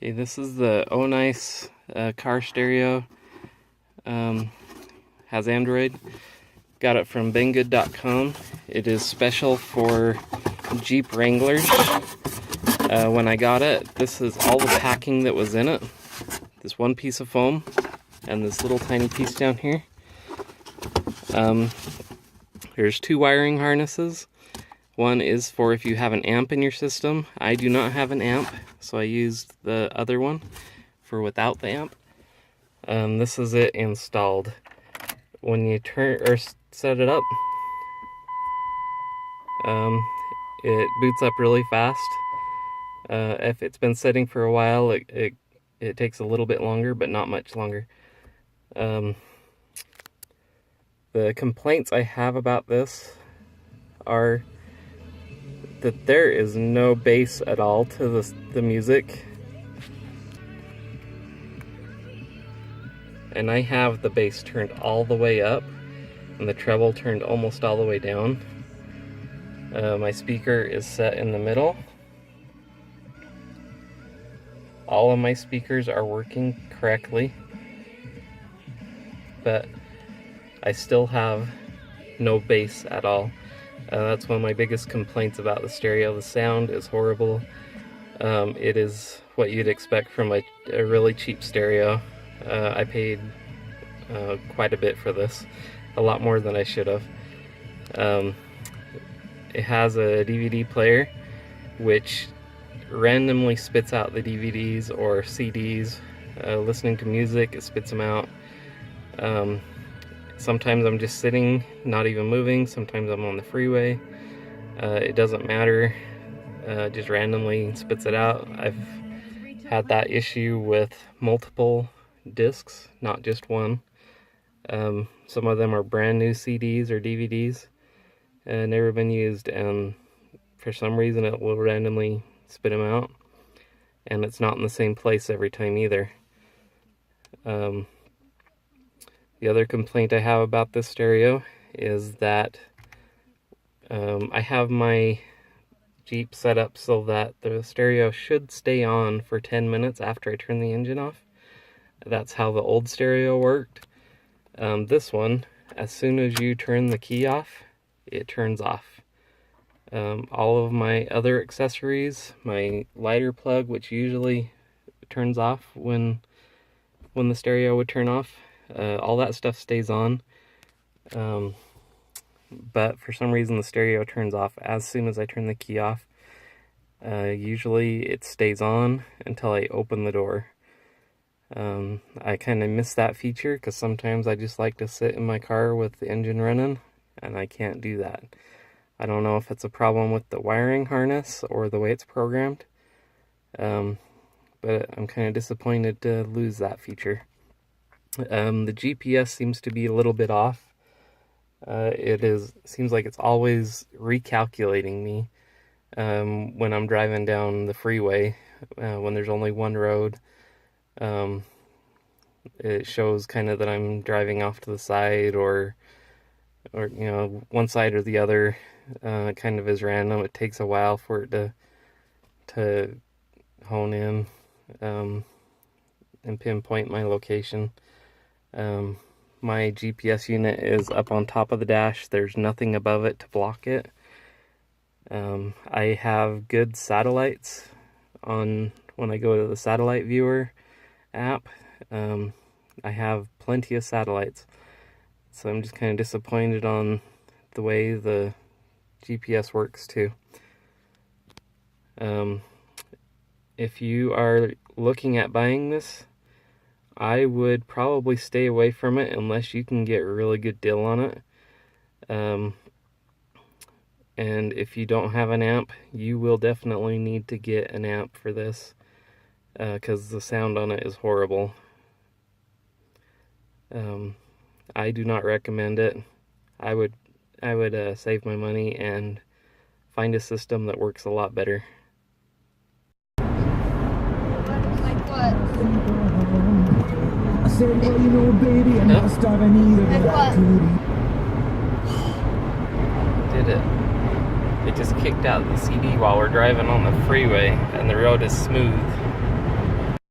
Okay, this is the Oh Nice car stereo. Has Android. Got it from Banggood.com. It is special for Jeep Wranglers. When I got it, this is all the packing that was in it. This one piece of foam and this little tiny piece down here. There's two wiring harnesses. One is for if you have an amp in your system. I do not have an amp, so I used the other one for without the amp. This is it installed. When you turn or set it up, it boots up really fast. If it's been setting for a while, it takes a little bit longer, but not much longer. The complaints I have about this are that there is no bass at all to the music. And I have the bass turned all the way up and the treble turned almost all the way down. My speaker is set in the middle. All of my speakers are working correctly, but I still have no bass at all. That's one of my biggest complaints about the stereo. The sound is horrible. It is what you'd expect from a really cheap stereo. I paid quite a bit for this, a lot more than I should have. It has a DVD player which randomly spits out the DVDs or CDs. Listening to music, it spits them out. Sometimes I'm just sitting, not even moving. Sometimes I'm on the freeway. It doesn't matter. Just randomly spits it out. I've had that issue with multiple discs, not just one. Some of them are brand new CDs or DVDs, never been used, and for some reason it will randomly spit them out, and it's not in the same place every time either. The other complaint I have about this stereo is that I have my Jeep set up so that the stereo should stay on for 10 minutes after I turn the engine off. That's how the old stereo worked. This one, as soon as you turn the key off, it turns off. All of my other accessories, my lighter plug, which usually turns off when the stereo would turn off, all that stuff stays on. But for some reason the stereo turns off as soon as I turn the key off. Usually it stays on until I open the door. I kind of miss that feature because sometimes I just like to sit in my car with the engine running, and I can't do that. I don't know if it's a problem with the wiring harness or the way it's programmed, but I'm kind of disappointed to lose that feature. The GPS seems to be a little bit off. Seems like it's always recalculating me when I'm driving down the freeway, when there's only one road. It shows kind of that I'm driving off to the side or you know, one side or the other. It kind of is random. It takes a while for it to hone in and pinpoint my location. My GPS unit is up on top of the dash. There's nothing above it to block it. I have good satellites on when I go to the satellite viewer app. I have plenty of satellites, so I'm just kind of disappointed on the way the GPS works too. If you are looking at buying this, I would probably stay away from it unless you can get a really good deal on it. And if you don't have an amp, you will definitely need to get an amp for this, because the sound on it is horrible. I do not recommend it. I would save my money and find a system that works a lot better. Like what? I said, well, you know, baby, I'm not starving either. Like what? Did it? It just kicked out the CD while we're driving on the freeway, and the road is smooth.